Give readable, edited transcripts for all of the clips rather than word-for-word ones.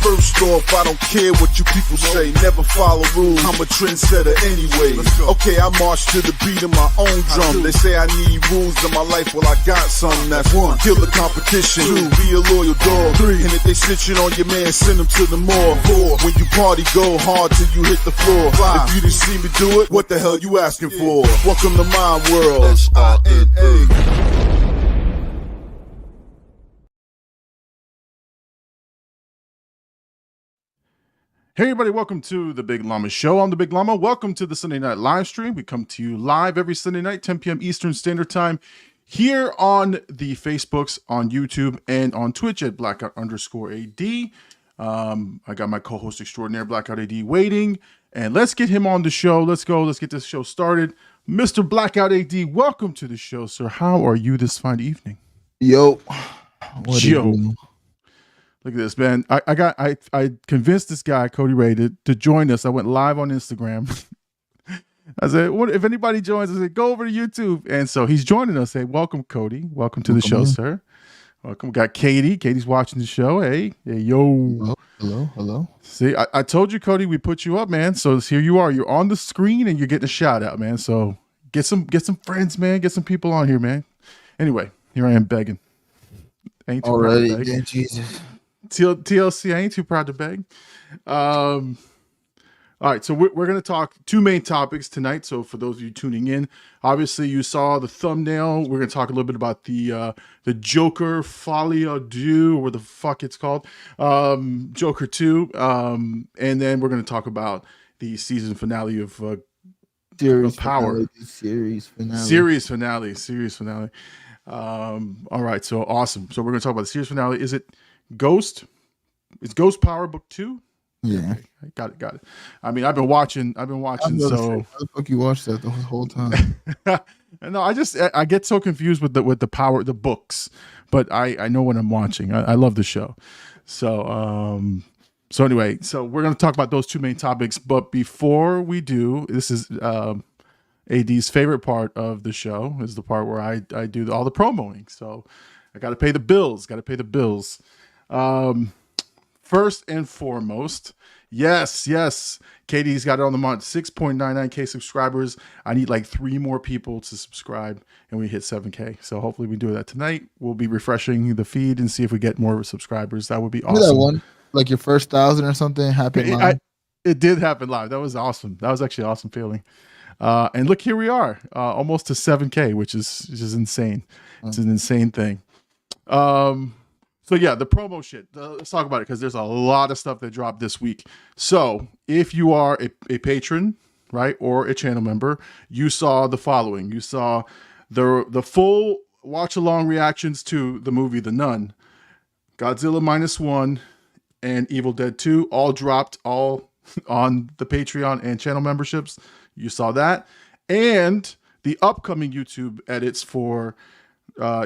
First off, I don't care what you people say. Never follow rules. I'm a trendsetter anyway. Okay, I march to the beat of my own drum. They say I need rules in my life. Well, I got some. That's 1. Kill the competition. 2. Be a loyal dog. 3. And if they snitching on your man, send them to the mall. 4. When you party, go hard till you hit the floor. 5. If you didn't see me do it, what the hell you asking for? Welcome to my world. SINA. Hey everybody, welcome to the Big Llama Show. I'm the Big Llama. Welcome to the Sunday night live stream. We come to you live every Sunday night, 10 p.m. Eastern Standard Time, here on the Facebooks, on YouTube, and on Twitch at Blackout_AD. I got my co-host extraordinaire, Blackout AD, waiting, and let's get him on the show. Let's go. Let's get this show started. Mr. Blackout AD, welcome to the show, sir. How are you this fine evening? Yo. Look at this, man. I convinced this guy, Cody Ray, to join us. I went live on Instagram. I said, "What if anybody joins?" I said, "Go over to YouTube." And so he's joining us. Hey, welcome, Cody. Welcome to the show, sir. Welcome. We got Katie. Katie's watching the show. Hey, yo. Hello. See, I told you, Cody, we put you up, man. So here you are. You're on the screen and you're getting a shout out, man. So get some friends, man. Get some people on here, man. Anyway, here I am begging. Ain't too already, proud to beg. Jesus. TLC, I ain't too proud to beg. All right, so we're going to talk 2 main topics tonight. So for those of you tuning in, obviously you saw the thumbnail. We're going to talk a little bit about the Joker Folie à Deux, or the fuck it's called, Joker 2, and then we're going to talk about the season finale of Power. Series finale. All right, so awesome. So we're going to talk about the series finale. Is it Ghost? Is Ghost Power Book 2? Yeah. Okay, got it. I mean, I've been watching. So how the fuck you watched that the whole time? No, I get so confused with the power, the books, but I know what I'm watching. I love the show. So anyway, so we're going to talk about those 2 main topics. But before we do, this is AD's favorite part of the show, is the part where I do all the promoing. So I got to pay the bills. First and foremost, yes, Katie's got it on the month. 6.99K subscribers. I need like 3 more people to subscribe, and we hit 7K. So hopefully we do that tonight. We'll be refreshing the feed and see if we get more subscribers. That would be awesome. That one, like your first 1,000 or something, happened live. It did happen live. That was awesome. That was actually an awesome feeling. And look, here we are, almost to 7K, which is insane. It's an insane thing. So yeah, the promo shit. Let's talk about it, because there's a lot of stuff that dropped this week. So if you are a patron, right, or a channel member, you saw the following. You saw the full watch along reactions to the movie The Nun, Godzilla -1, and Evil Dead 2, all dropped all on the Patreon and channel memberships. You saw that, and the upcoming YouTube edits for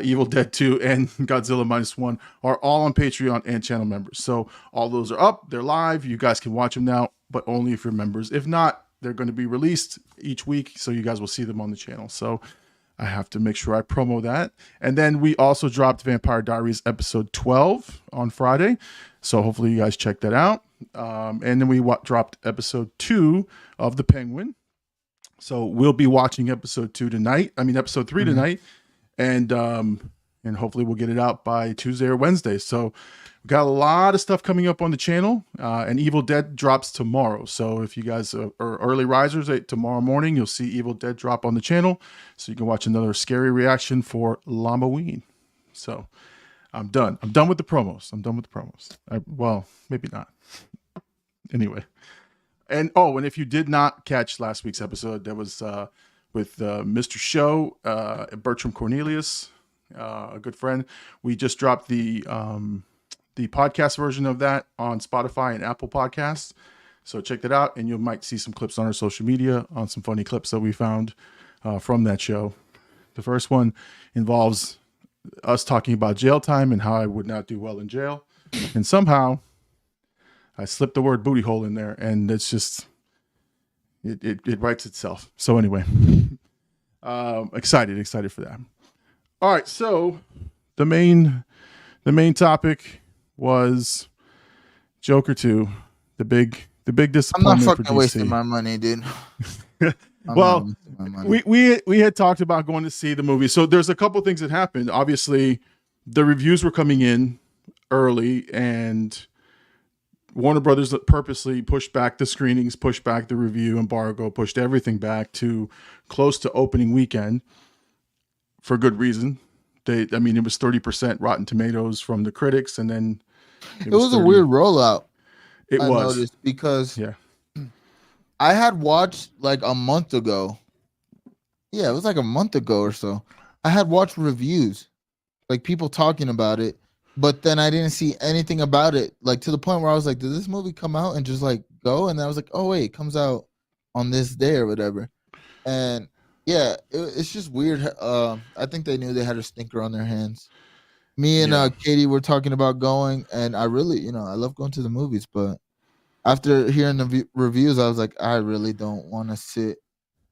Evil Dead 2 and Godzilla -1 are all on Patreon and channel members. So all those are up, they're live. You guys can watch them now, but only if you're members. If not, they're going to be released each week, so you guys will see them on the channel. So I have to make sure I promo that. And then we also dropped Vampire Diaries episode 12 on Friday, so hopefully you guys check that out. And then we dropped episode 2 of The Penguin. So we'll be watching episode 3 tonight, and hopefully we'll get it out by Tuesday or Wednesday. So we've got a lot of stuff coming up on the channel, and Evil Dead drops tomorrow. So if you guys are early risers, tomorrow morning, you'll see Evil Dead drop on the channel, so you can watch another scary reaction for Llama-ween. So I'm done with the promos. Well, maybe not. Anyway. And if you did not catch last week's episode, that was with Mr. Show, Bertram Cornelius, a good friend. We just dropped the podcast version of that on Spotify and Apple Podcasts. So check that out, and you might see some clips on our social media on some funny clips that we found from that show. The first one involves us talking about jail time and how I would not do well in jail. And somehow I slipped the word booty hole in there, and it's just, it writes itself. So anyway, excited for that. All right. So the main topic was Joker 2, the big I'm not disappointment for fucking DC. wasting my money, dude. Well, we had talked about going to see the movie. So there's a couple things that happened. Obviously, the reviews were coming in early, and Warner Brothers purposely pushed back the screenings, pushed back the review embargo, pushed everything back to close to opening weekend for good reason. It was 30% Rotten Tomatoes from the critics, and then it was a weird rollout. I noticed because yeah. I had watched like a month ago. Yeah, it was like a month ago or so. I had watched reviews, like people talking about it, but then I didn't see anything about it. Like to the point where I was like, did this movie come out and just like go? And then I was like, oh wait, it comes out on this day or whatever. And yeah, it's just weird. I think they knew they had a stinker on their hands. Me and Katie were talking about going, and I really, I love going to the movies, but after hearing the reviews, I was like, I really don't want to sit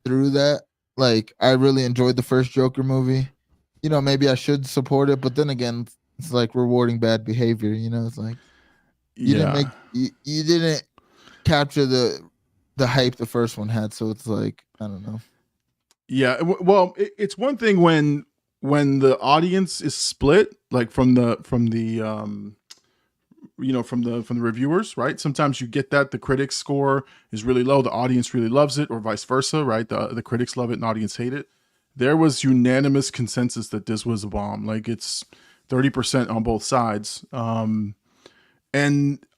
through that. Like, I really enjoyed the first Joker movie. Maybe I should support it, but then again, it's like rewarding bad behavior. It's like you didn't capture the hype the first one had, so it's like I don't know. Yeah, well, it's one thing when the audience is split, like from the reviewers, right? Sometimes you get that the critics score is really low, the audience really loves it, or vice versa, right? The critics love it and the audience hate it. There was unanimous consensus that this was a bomb. Like it's 30% on both sides. And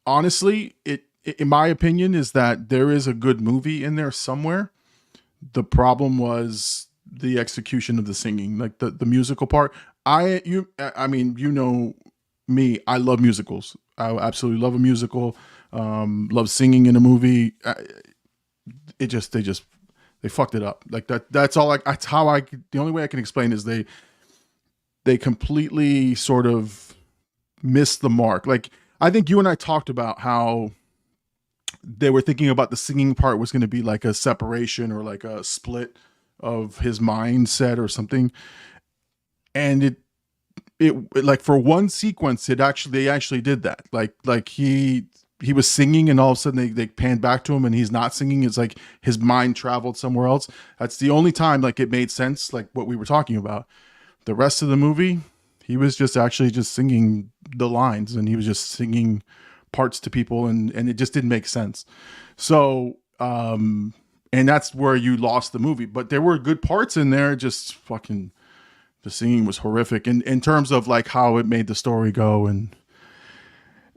honestly, it in my opinion is that there is a good movie in there somewhere. The problem was the execution of the singing, like the musical part. I know me, I love musicals. I absolutely love a musical. Love singing in a movie. They fucked it up. Like that's all. The only way I can explain is they completely sort of missed the mark. Like I think you and I talked about how they were thinking about the singing part was going to be like a separation or like a split of his mindset or something. And it like for one sequence, they actually did that. Like he was singing and all of a sudden they panned back to him and he's not singing. It's like his mind traveled somewhere else. That's the only time like it made sense, like what we were talking about. The rest of the movie, he was just singing the lines and he was just singing parts to people and it just didn't make sense. So, and that's where you lost the movie, but there were good parts in there. Just fucking, the singing was horrific in terms of like how it made the story go. And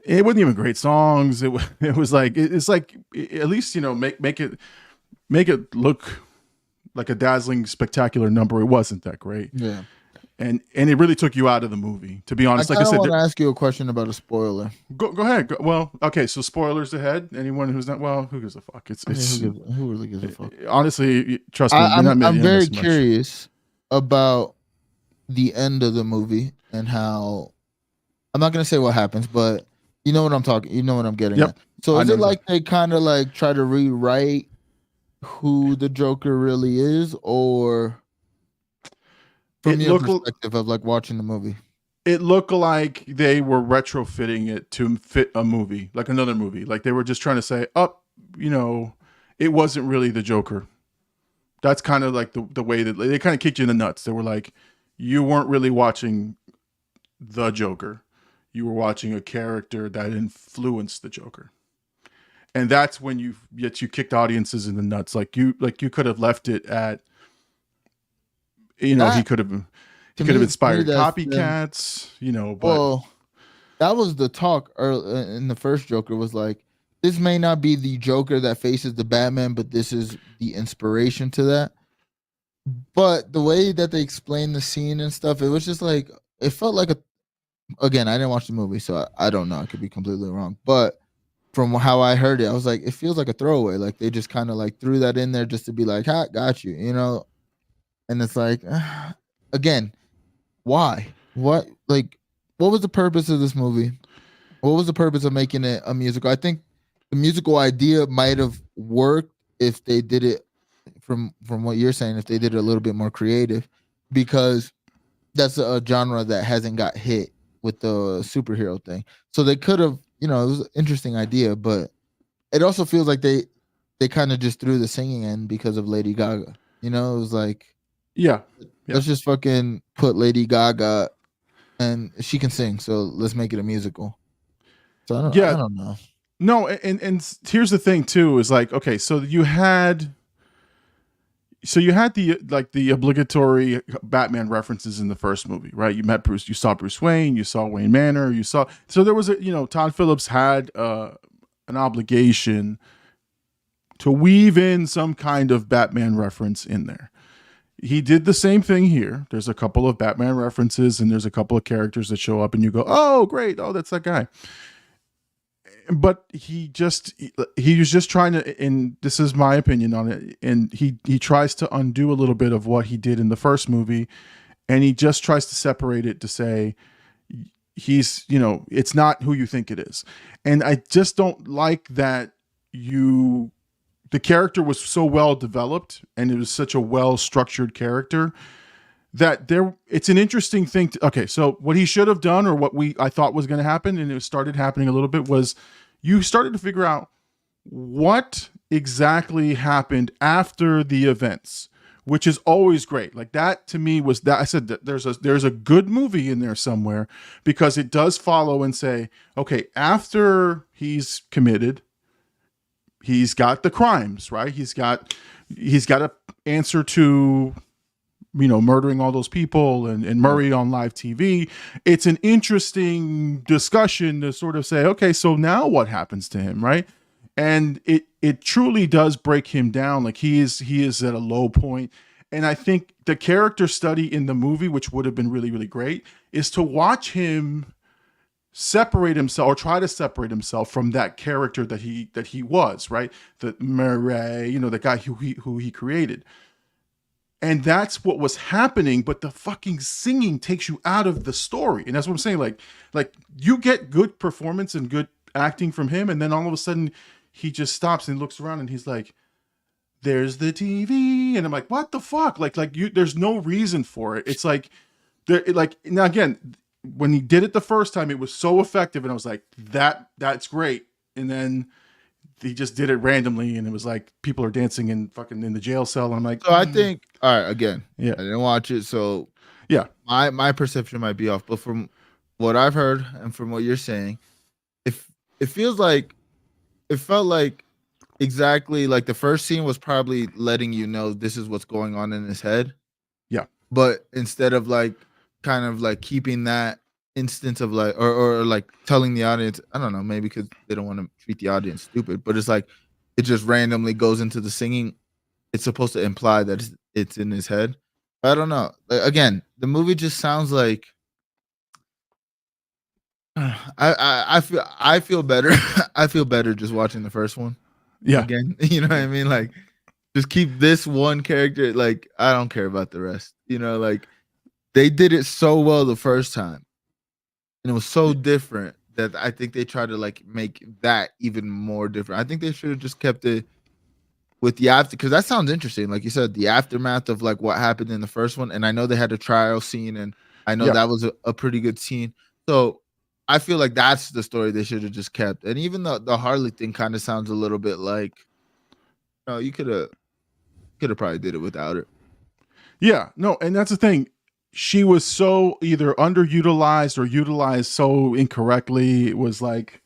it wasn't even great songs. It was like, it's like, at least, make it look like a dazzling, spectacular number. It wasn't that great. Yeah. And it really took you out of the movie, to be honest. Like I said, I want to ask you a question about a spoiler. Go ahead. Well, okay. So spoilers ahead. Anyone who's not, well, who gives a fuck? Who really gives a fuck? Honestly, trust me. I'm very curious about the end of the movie and how. I'm not gonna say what happens, but you know what I'm talking. You know what I'm getting at. So is it like they kind of like try to rewrite who the Joker really is, or? From your perspective of like watching the movie, it looked like they were retrofitting it to fit a movie, like another movie. Like they were just trying to say, it wasn't really the Joker. That's kind of like the way that they kind of kicked you in the nuts. They were like, you weren't really watching the Joker. You were watching a character that influenced the Joker. And that's when you kicked audiences in the nuts. Like you could have left it at, he could have inspired copycats, but well, that was the talk early in the first Joker was like, this may not be the Joker that faces the Batman, but this is the inspiration to that. But the way that they explained the scene and stuff, it was just like, it felt like again, I didn't watch the movie, so I don't know. I could be completely wrong. But from how I heard it, I was like, it feels like a throwaway. Like they just kind of like threw that in there just to be like, ha, got you, And it's like, again, why? What was the purpose of this movie? What was the purpose of making it a musical? I think the musical idea might have worked if they did it from what you're saying, if they did it a little bit more creative, because that's a genre that hasn't got hit with the superhero thing. So they could have you know, it was an interesting idea, but it also feels like they kind of just threw the singing in because of Lady Gaga. You know, it was like, Yeah. let's just fucking put Lady Gaga, and she can sing, so let's make it a musical. So I don't know. No, and here's the thing too, is like, okay, so you had the obligatory Batman references in the first movie, right? You saw Bruce Wayne, you saw Wayne Manor, so there was Todd Phillips had an obligation to weave in some kind of Batman reference in there. He did the same thing here. There's a couple of Batman references and there's a couple of characters that show up and you go, oh, great. Oh, that's that guy. But he was just trying to, and this is my opinion on it, and he tries to undo a little bit of what he did in the first movie, and he just tries to separate it to say he's, it's not who you think it is. And I just don't like that the character was so well developed and it was such a well structured character that it's an interesting thing okay, so what he should have done, or what I thought was going to happen, and it started happening a little bit, was you started to figure out what exactly happened after the events, which is always great. Like that to me was that I said that there's a good movie in there somewhere, because it does follow and say, okay, after he's committed, he's got the crimes, right? He's got to answer to, murdering all those people and Murray on live TV. It's an interesting discussion to sort of say, okay, so now what happens to him, right? And it truly does break him down. Like he is at a low point. And I think the character study in the movie, which would have been really, really great, is to watch him separate himself, or try to separate himself from that character that he was, right? The Murray, the guy who he created. And that's what was happening, but the fucking singing takes you out of the story. And that's what I'm saying. Like you get good performance and good acting from him, and then all of a sudden he just stops and looks around and he's like, there's the TV. And I'm like, what the fuck? There's no reason for it. It's like, now again, when he did it the first time, it was so effective, and I was like, that's great. And then he just did it randomly, and it was like people are dancing in the jail cell. And I'm like, so I think, all right, again, yeah, I didn't watch it, so yeah, my perception might be off, but from what I've heard and from what you're saying, it felt like exactly like the first scene was probably letting you know this is what's going on in his head. Yeah, but instead of kind of keeping that instance of or telling the audience, I don't know, maybe because they don't want to treat the audience stupid, but it's like it just randomly goes into the singing. It's supposed to imply that it's in his head. I don't know. Again, the movie just sounds like I feel better. I feel better just watching the first one. Yeah, again, you know what I mean? Like, just keep this one character. Like, I don't care about the rest. They did it so well the first time, and it was so different that I think they tried to make that even more different. I think they should have just kept it with the after, because that sounds interesting. Like you said, the aftermath of what happened in the first one, and I know they had a trial scene, and I know that was a pretty good scene. So I feel like that's the story they should have just kept. And even the Harley thing kind of sounds a little bit like, you could have probably did it without it. Yeah, no, and that's the thing. She was so either underutilized or utilized so incorrectly. It was like,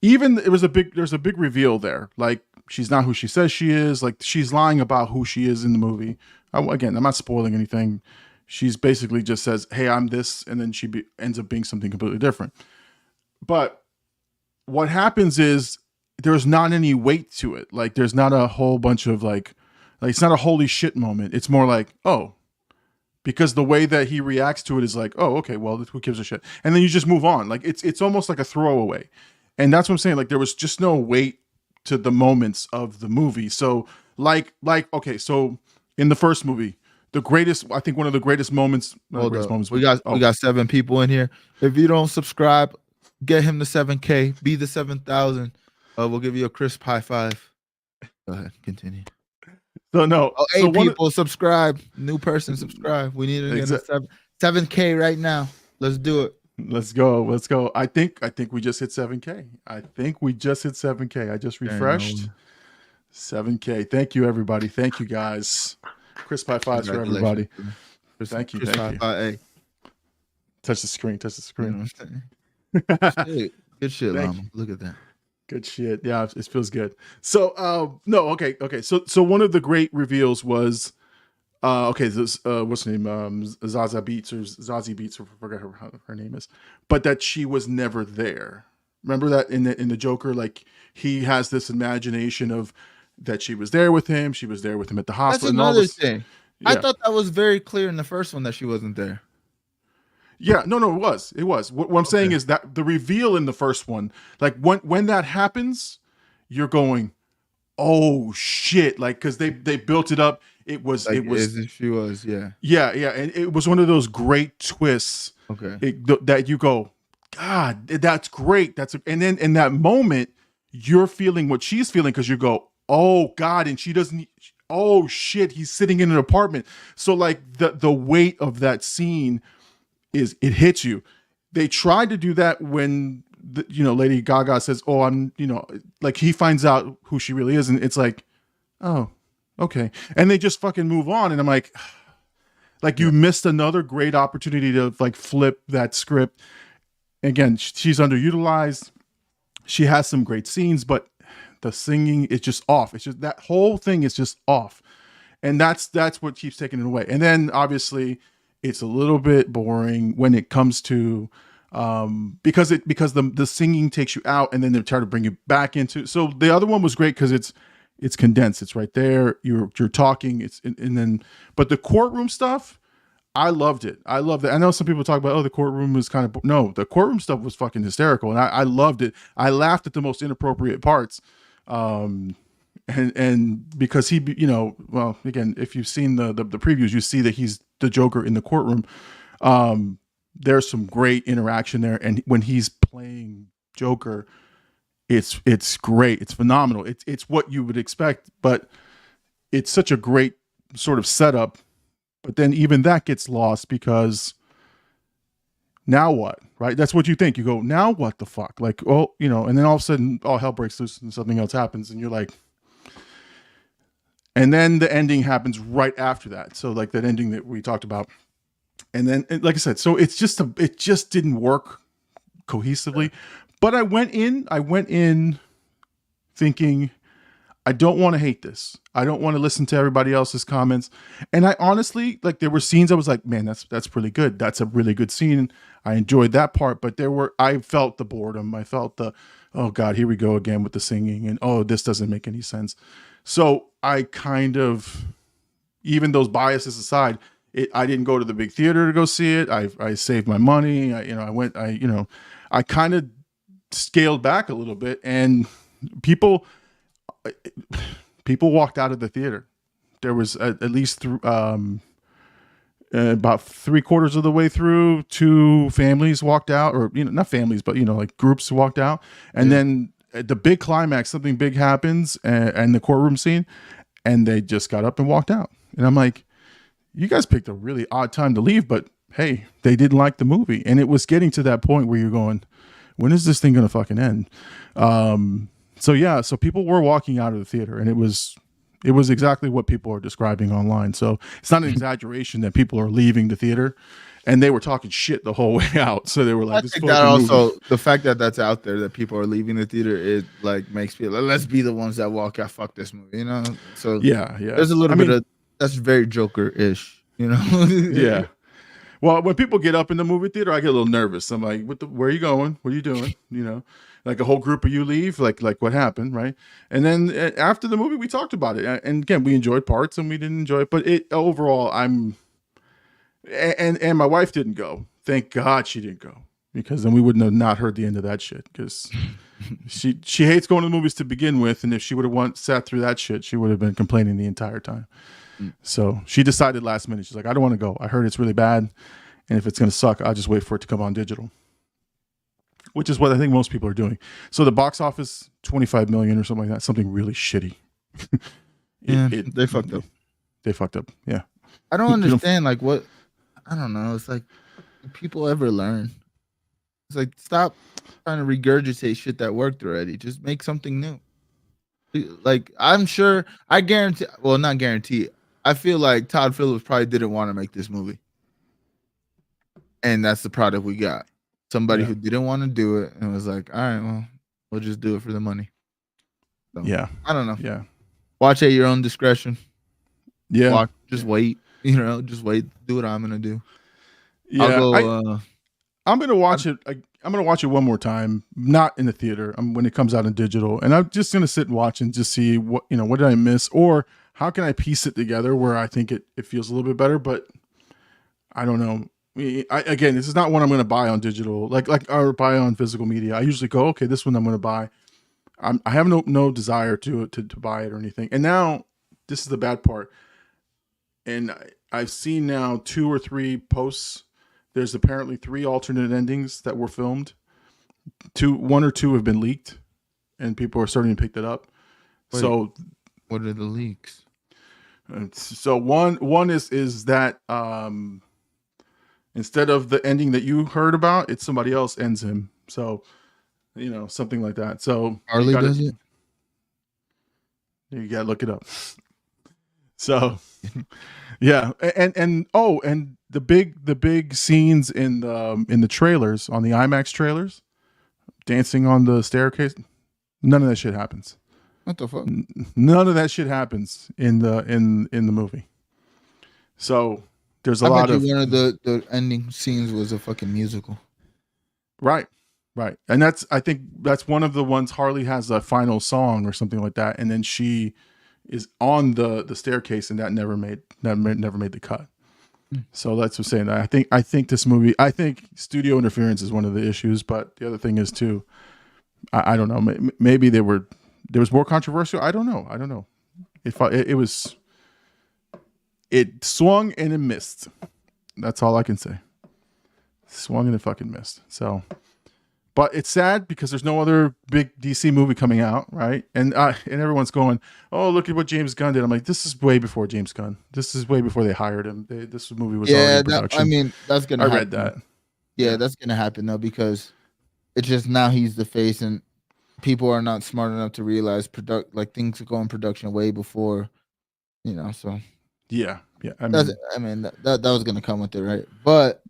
there's a big reveal there. Like, she's not who she says she is. Like, she's lying about who she is in the movie. Again, I'm not spoiling anything. She's basically just says, hey, I'm this. And then she ends up being something completely different. But what happens is there's not any weight to it. Like, there's not a whole bunch of it's not a holy shit moment. It's more like, oh, because the way that he reacts to it is like, oh, okay, well, who gives a shit? And then you just move on. Like, it's almost like a throwaway. And that's what I'm saying. Like, there was just no weight to the moments of the movie. So okay, so in the first movie, I think one of the greatest moments. We got 7 people in here. If you don't subscribe, get him to 7K, be the 7,000. We'll give you a crisp high five. Go ahead, continue. So no, 8 people subscribe. New person subscribe. We need to get 7K right now. Let's do it. Let's go. Let's go. I think we just hit 7K. I think we just hit 7K. I just refreshed. 7K. Thank you, everybody. Thank you, guys. Chris high fives for everybody. Thank you. Thank you. Hey. Touch the screen. Touch the screen. Good shit, Llama. Look at that. Good shit. Yeah, it feels good. So, no, okay. So one of the great reveals was, this, what's her name? Zaza Beats or Zazie Beats, or I forgot her name is, but that she was never there. Remember that in the Joker, like he has this imagination of that she was there with him. She was there with him at the hospital. That's another thing. Yeah. I thought that was very clear in the first one that she wasn't there. Yeah, no, it was. What I'm saying is that the reveal in the first one, like when that happens, you're going, oh shit, like because they built it up. It was like, as if she was, yeah, and it was one of those great twists. That you go, God, that's great. And then in that moment, you're feeling what she's feeling because you go, oh God, and she doesn't. Oh shit, he's sitting in an apartment. So like the weight of that scene is it hits you. They tried to do that when Lady Gaga says, "Oh, I'm," like he finds out who she really is, and it's like, oh, okay, and they just fucking move on, and I'm like you missed another great opportunity to like flip that script. Again, she's underutilized. She has some great scenes, but the singing is just off. It's just that whole thing is just off, and that's what keeps taking it away. And then obviously, it's a little bit boring when it comes to because the singing takes you out, and then they try to bring you back into. So the other one was great because it's condensed. It's right there. You're talking. But the courtroom stuff, I loved it. I loved it. I know some people talk about, the courtroom was kind of no. The courtroom stuff was fucking hysterical, and I loved it. I laughed at the most inappropriate parts. And because he, well, again, if you've seen the previews, you see that he's the Joker in the courtroom. There's some great interaction there, and when he's playing Joker, it's great. It's phenomenal. It's what you would expect, but it's such a great sort of setup. But then even that gets lost because now what, right? That's what you think. You go, now what the fuck? Like, oh, and then all of a sudden all hell breaks loose and something else happens, and you're like, and then the ending happens right after that. So like that ending that we talked about. And then, like I said, so it just didn't work cohesively. But I went in thinking, I don't want to hate this. I don't want to listen to everybody else's comments. And I honestly, like, there were scenes I was like, man, that's pretty good. That's a really good scene. I enjoyed that part. But I felt the boredom. I felt the, oh God, here we go again with the singing. And oh, this doesn't make any sense. So I kind of, even those biases aside, I didn't go to the big theater to go see it. I saved my money. I kind of scaled back a little bit, and people walked out of the theater. There was at least about 3/4 of the way through, 2 families walked out, or not families, but like groups walked out, and then at the big climax, something big happens, and the courtroom scene, and they just got up and walked out, and I'm like, you guys picked a really odd time to leave, but hey, they didn't like the movie, and it was getting to that point where you're going, when is this thing going to fucking end? So people were walking out of the theater, and it was exactly what people are describing online. So it's not an exaggeration that people are leaving the theater, and they were talking shit the whole way out. So they were like, I think that also the fact that that's out there, that people are leaving the theater, it like makes me like, let's be the ones that walk out. Fuck this movie, So yeah. There's a little bit of that's very Joker-ish, Yeah. Well, when people get up in the movie theater, I get a little nervous. I'm like, where are you going? What are you doing? Like a whole group of you leave, like what happened, right? And then after the movie, we talked about it. And again, we enjoyed parts and we didn't enjoy it. But overall, and my wife didn't go. Thank God she didn't go, because then we wouldn't have not heard the end of that shit, because she hates going to the movies to begin with. And if she would have sat through that shit, she would have been complaining the entire time. So she decided last minute. She's like, I don't want to go. I heard it's really bad, and if it's going to suck, I'll just wait for it to come on digital, which is what I think most people are doing. So the box office, 25 million or something like that, something really shitty. They fucked up. They fucked up. Yeah. I don't understand. Like what? I don't know. It's like, do people ever learn? It's like, stop trying to regurgitate shit that worked already. Just make something new. Like, I'm sure, I guarantee, well, not guarantee, I feel like Todd Phillips probably didn't want to make this movie. And that's the product we got. Somebody who didn't want to do it and was like, all right, well, we'll just do it for the money. So, Yeah. I don't know. Yeah. Watch at your own discretion. Yeah. Just wait. Just wait. Do what I'm gonna do. Yeah. I'll go, I'm gonna watch it. I'm gonna watch it one more time, not in the theater. When it comes out in digital, and I'm just gonna sit and watch and just see what did I miss, or how can I piece it together where I think it feels a little bit better. But I don't know. Again, this is not one I'm gonna buy on digital, like or buy on physical media. I usually go, okay, this one I'm gonna buy. I have no desire to buy it or anything. And now this is the bad part. And I've seen now 2 or 3 posts. There's apparently 3 alternate endings that were filmed. 1 or 2 have been leaked, and people are starting to pick that up. Wait, so, what are the leaks? So one is that instead of the ending that you heard about, it's somebody else ends him. So, something like that. So Harley does it. You gotta look it up. So, yeah, and the big scenes in the trailers, on the IMAX trailers, dancing on the staircase, none of that shit happens. What the fuck? None of that shit happens in the movie. So there's a lot of one of the ending scenes was a fucking musical. Right. And I think that's one of the ones. Harley has a final song or something like that, and then she is on the staircase, and that never made the cut. So that's what I'm saying. I think this movie, I think studio interference is one of the issues, but the other thing is too, I don't know, maybe there was more controversial. I don't know. It swung and it missed. That's all I can say. Swung and it fucking missed. So, but it's sad because there's no other big DC movie coming out, right? And everyone's going, "Oh, look at what James Gunn did." I'm like, this is way before James Gunn. This is way before they hired him. This movie was already in production. That's gonna. I read that. Yeah, that's gonna happen though, because it's just now he's the face, and people are not smart enough to realize things go in production way before, So yeah. that was gonna come with it, right? But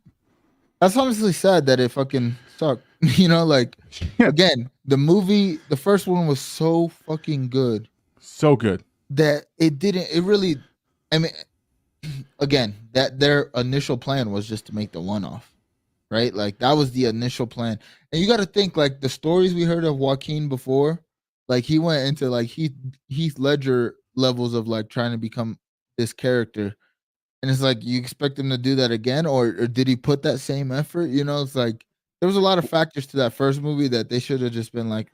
that's honestly sad that it fucking sucked. Again, the first one was so fucking good. So good. That it really, again, that their initial plan was just to make the one-off, right? Like, that was the initial plan. And you got to think, like, the stories we heard of Joaquin before, like, he went into, like, Heath Ledger levels of, like, trying to become this character. And it's like, you expect him to do that again, or did he put that same effort? It's like there was a lot of factors to that first movie that they should have just been like,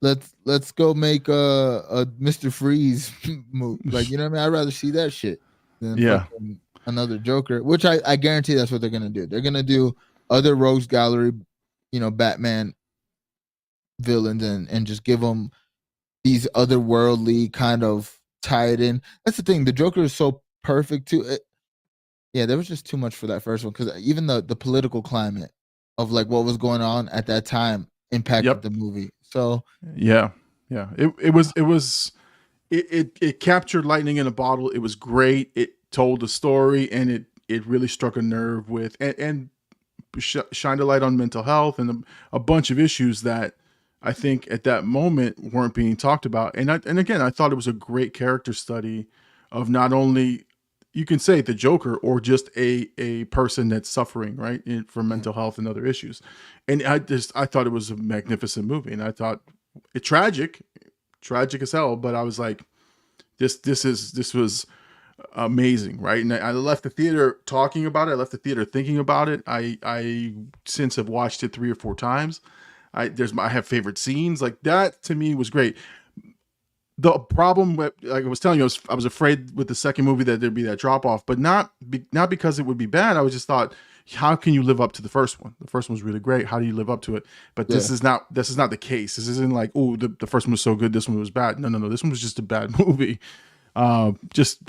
let's go make a Mr. Freeze movie. Like, you know what I mean? I'd rather see that shit than another Joker, which I guarantee that's what they're gonna do. They're gonna do other Rogues Gallery, Batman villains and just give them these otherworldly kind of tied in. That's the thing. The Joker is so perfect too. There was just too much for that first one, because even the political climate of like what was going on at that time impacted the movie. So it captured lightning in a bottle. It was great. It told a story, and it really struck a nerve with and shined a light on mental health and a bunch of issues that I think at that moment weren't being talked about. And again, I thought it was a great character study of not only, you can say the Joker, or just a person that's suffering, right, from mental health and other issues. And I thought it was a magnificent movie, and I thought it tragic as hell. But I was like, this was amazing, right? And I left the theater talking about it. I left the theater thinking about it. I since have watched it 3 or 4 times. I have favorite scenes. Like, that to me was great. The problem, like I was telling you, I was afraid with the second movie that there'd be that drop off, but not because it would be bad. I was just thought, how can you live up to the first one? The first one was really great. How do you live up to it? But this is not the case. This isn't like, oh, the first one was so good, this one was bad. No. This one was just a bad movie. Just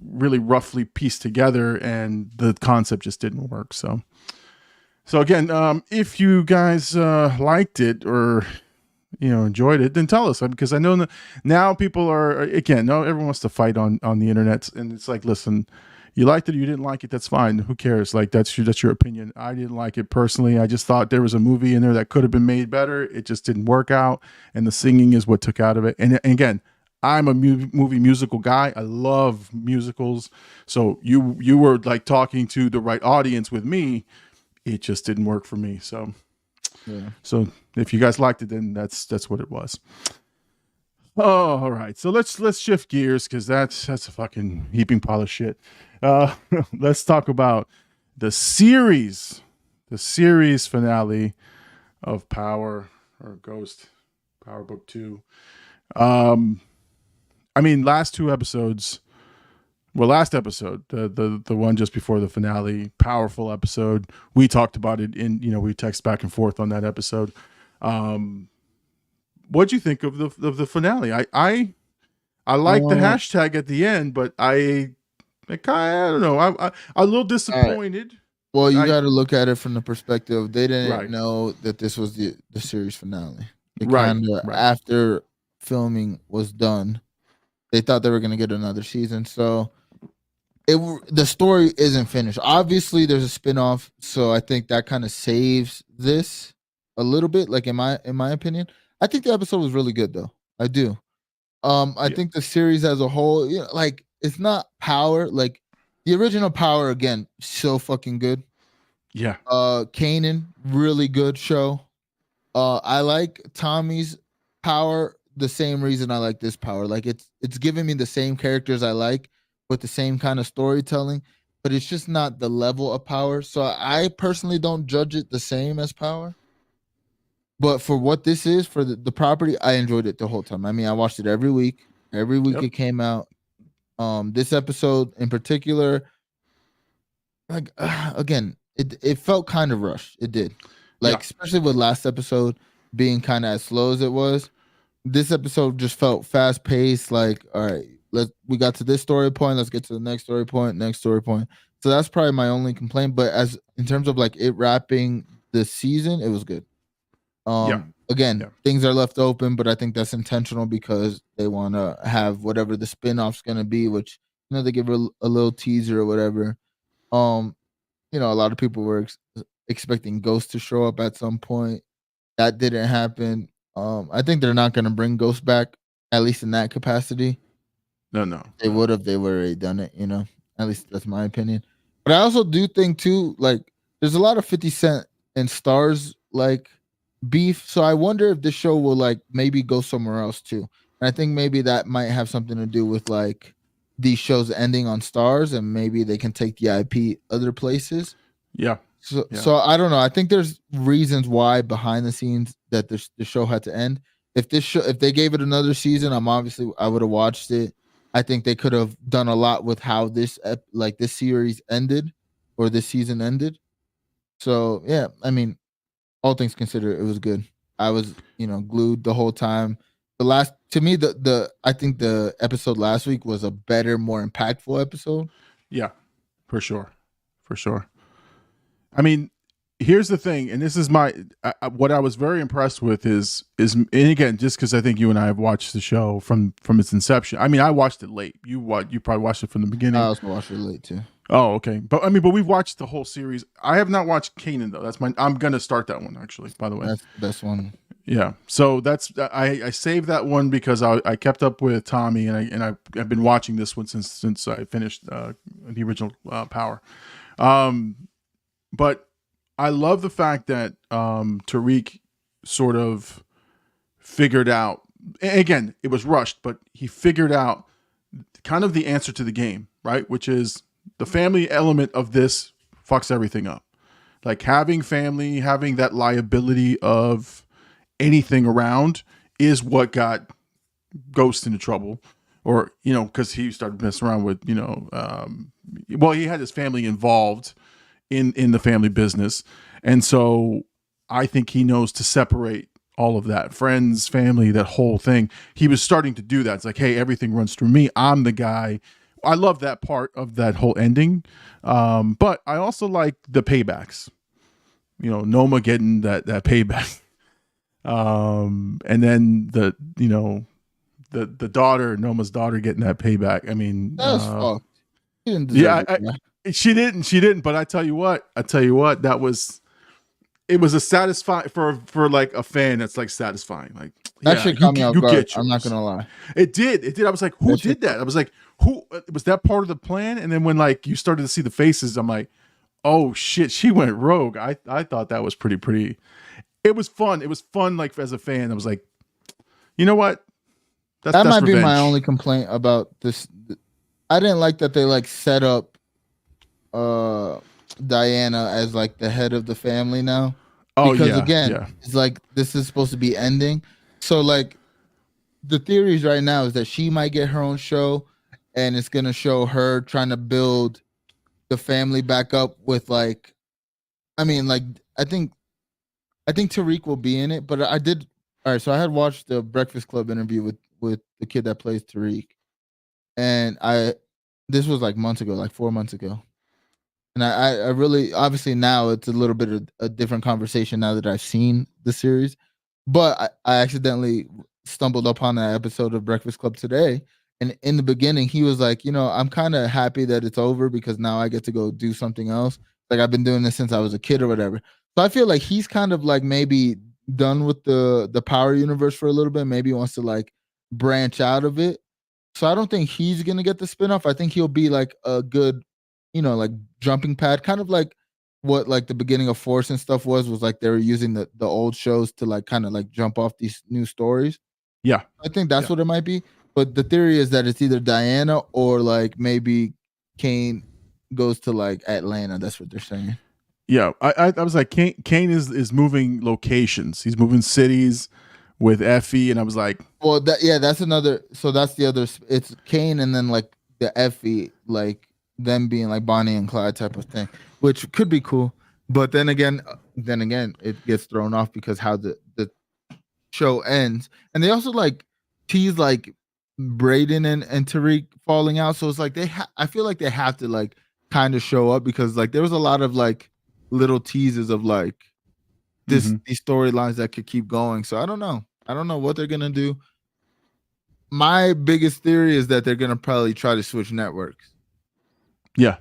really roughly pieced together, and the concept just didn't work. So So again, if you guys liked it or enjoyed it, then tell us, because I know that now people are, again, no, everyone wants to fight on the internet, and it's like, listen, you liked it or you didn't like it, that's fine. Who cares? Like, that's your opinion. I didn't like it personally. I just thought there was a movie in there that could have been made better. It just didn't work out, and the singing is what took out of it. And again, I'm a movie musical guy. I love musicals. So you were like talking to the right audience with me. It just didn't work for me. So Yeah. so if you guys liked it, then that's what it was. Oh, all right. So let's shift gears, because that's a fucking heaping pile of shit. Let's talk about the series finale of Power or Ghost Power Book 2. I mean, last episode, the one just before the finale, powerful episode. We talked about it we text back and forth on that episode. What'd you think of the finale? I like the hashtag at the end, but I don't know. I'm a little disappointed. Right. Well, you got to look at it from the perspective they didn't Right. know that this was the series finale. Right. After filming was done, they thought they were going to get another season. So the story isn't finished. Obviously, there's a spinoff, so I think that kind of saves this a little bit. Like in my opinion, I think the episode was really good, though. I do. I think the series as a whole, like, it's not Power. Like the original Power, again, so fucking good. Yeah. Kanan, really good show. I like Tommy's Power the same reason I like this Power. Like it's giving me the same characters I like with the same kind of storytelling, but it's just not the level of Power. So I personally don't judge it the same as Power. But for what this is, for the property, I enjoyed it the whole time. I mean, I watched it every week. Every week it came out. This episode in particular, like again, it felt kind of rushed. It did. Like, especially with last episode being kind of as slow as it was. This episode just felt fast paced. Like, all right, we got to this story point. Let's get to the next story point. So that's probably my only complaint. But as in terms of like it wrapping the season, it was good. Again, things are left open, but I think that's intentional because they want to have whatever the spinoff's going to be, which they give a little teaser or whatever. A lot of people were expecting Ghost to show up at some point. That didn't happen. I think they're not going to bring Ghost back, at least in that capacity. No. They would have. They would have already done it, At least that's my opinion. But I also do think, too, like, there's a lot of 50 Cent and Stars, like, beef. So I wonder if this show will, like, maybe go somewhere else, too. And I think maybe that might have something to do with, like, these shows ending on Stars, and maybe they can take the IP other places. Yeah. So I don't know. I think there's reasons why behind the scenes that the show had to end. If they gave it another season, I would have watched it. I think they could have done a lot with how this series ended or this season ended. So yeah, I mean, all things considered, it was good. I was glued the whole time. I think the episode last week was a better, more impactful episode. Yeah, for sure. I mean, here's the thing, and this is what I was very impressed with is, and again, just because I think you and I have watched the show from its inception. I mean, I watched it late. You probably watched it from the beginning. I also watched it late too. Oh, okay. But we've watched the whole series. I have not watched Kanan though. I'm gonna start that one actually. By the way, that's the best one. Yeah. So I saved that one because I kept up with Tommy, and I've been watching this one since I finished the original Power. But I love the fact that Tariq sort of figured out, again, it was rushed, but he figured out kind of the answer to the game, right? Which is the family element of this fucks everything up. Like having family, having that liability of anything around is what got Ghost into trouble. Or, because he started messing around with, he had his family involved in the family business. And so I think he knows to separate all of that. Friends, family, that whole thing. He was starting to do that. It's like, hey, everything runs through me. I'm the guy. I love that part of that whole ending. But I also like the paybacks. Noma getting that payback. And then the daughter, Noma's daughter, getting that payback. I mean, That's fucked. She didn't deserve it. She didn't. But I tell you what, it was a satisfying for like a fan. That's like satisfying. Like that shit caught me off guard. I'm not gonna lie. It did. I was like, who did that? I was like, who was that part of the plan? And then when like you started to see the faces, I'm like, oh shit, she went rogue. I thought that was pretty. It was fun. It was fun. Like as a fan, I was like, you know what? That might be my only complaint about this. I didn't like that they like set up Diana as like the head of the family now. Oh, because yeah, again, yeah. it's like this is supposed to be ending. So like the theories right now is that she might get her own show, and it's gonna show her trying to build the family back up with like, I mean, like I think Tariq will be in it, but I did. All right, so I had watched the Breakfast Club interview with the kid that plays Tariq, and this was like months ago, like 4 months ago. And I really, obviously now it's a little bit of a different conversation now that I've seen the series, but I accidentally stumbled upon that episode of Breakfast Club today. And in the beginning, he was like, I'm kind of happy that it's over because now I get to go do something else. Like I've been doing this since I was a kid or whatever. So I feel like he's kind of like maybe done with the Power universe for a little bit. Maybe he wants to like branch out of it. So I don't think he's gonna get the spinoff. I think he'll be like a good, like jumping pad, kind of like what like the beginning of Force and stuff was like they were using the old shows to like kind of like jump off these new stories. Yeah, I think that's what it might be. But the theory is that it's either Diana or like maybe Kane goes to like Atlanta. That's what they're saying. Yeah, I was like, Kane is moving locations. He's moving cities with Effie, and I was like, well, that's another. So that's the other. It's Kane, and then like the Effie, like them being like Bonnie and Clyde type of thing, which could be cool. But then again, it gets thrown off because how the show ends, and they also like tease like Brayden and Tariq falling out. So it's like I feel like they have to like kind of show up because like there was a lot of like little teases of like these storylines that could keep going. So I don't know what they're gonna do. My biggest theory is that they're gonna probably try to switch networks. Yeah.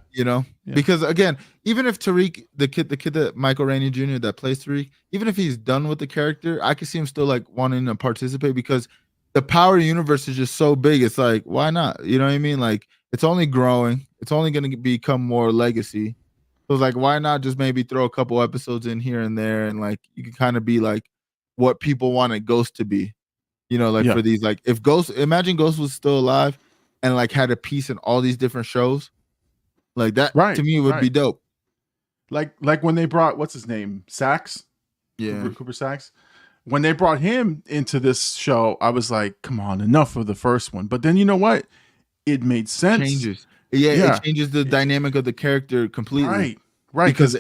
Because again, even if Tariq, the kid that Michael Rainey Jr. that plays Tariq, even if he's done with the character, I could see him still like wanting to participate because the Power universe is just so big. It's like, why not? You know what I mean? Like it's only growing. It's only going to become more legacy. So it's like, why not just maybe throw a couple episodes in here and there, and like you can kind of be like what people wanted Ghost to be. For these, like if imagine Ghost was still alive and like had a piece in all these different shows. Like that to me would be dope. Like when they brought what's his name, Sax, Cooper Sax. When they brought him into this show, I was like, "Come on, enough of the first one." But then you know what? It made sense. It changes the dynamic of the character completely. Right. Because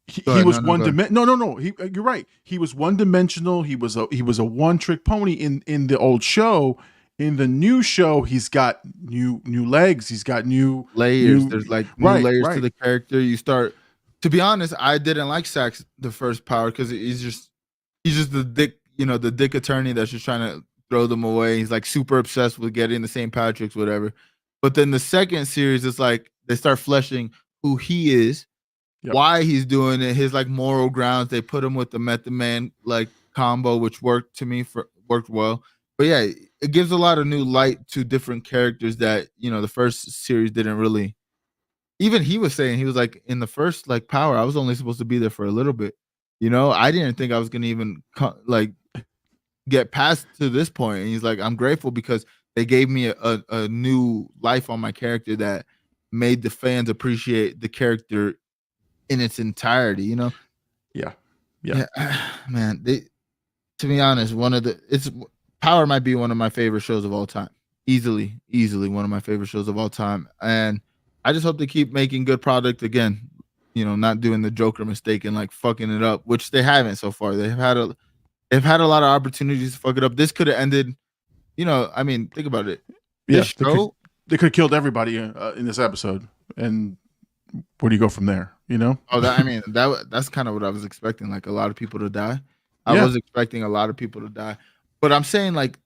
he was one dimensional. No. You're right. He was one dimensional. He was a one trick pony in the old show. In the new show, he's got new legs. He's got new layers. There's like new layers to the character. You start. To be honest, I didn't like Sax the first Power because he's just the dick, the dick attorney that's just trying to throw them away. He's like super obsessed with getting the St. Patrick's, whatever. But then the second series, it's like they start fleshing who he is, why he's doing it, his like moral grounds. They put him with the Method Man like combo, which worked well. But yeah, it gives a lot of new light to different characters that the first series didn't really. Even he was saying, he was like, in the first like Power, I was only supposed to be there for a little bit. I didn't think I was gonna even like get past to this point. And he's like, I'm grateful because they gave me a new life on my character that made the fans appreciate the character in its entirety. Yeah. Man, to be honest, Power might be one of my favorite shows of all time. Easily one of my favorite shows of all time. And I just hope they keep making good product again. Not doing the Joker mistake and like fucking it up, which they haven't so far. They've had a lot of opportunities to fuck it up. This could have ended. I mean, think about it. This show, they could have killed everybody in this episode, and where do you go from there? You know? Oh, that's kind of what I was expecting. Like a lot of people to die. I Yeah. was expecting a lot of people to die, but I'm saying like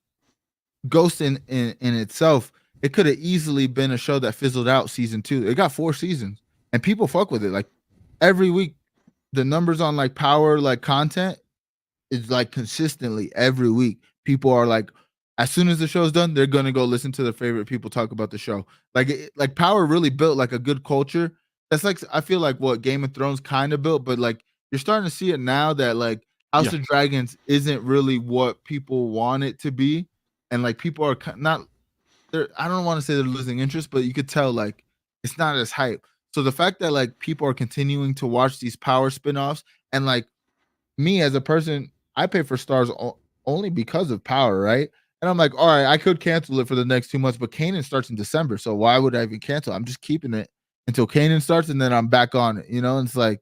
Ghost in itself, it could have easily been a show that fizzled out season 2. It got 4 seasons, and people fuck with it. Like every week, the numbers on like Power like content is like consistently every week. People are like, as soon as the show's done, they're gonna go listen to their favorite people talk about the show. Like Power really built like a good culture. That's like I feel like what Game of Thrones kind of built, but like you're starting to see it now that like House of Dragons isn't really what people want it to be, and like people are not. I don't want to say they're losing interest, but you could tell like it's not as hype. So the fact that like people are continuing to watch these Power spinoffs, and like me as a person, I pay for Stars only because of Power, right? And I'm like, all right, I could cancel it for the next 2 months, but Kanan starts in December, so why would I even cancel? I'm just keeping it until Kanan starts, and then I'm back on it. And it's like,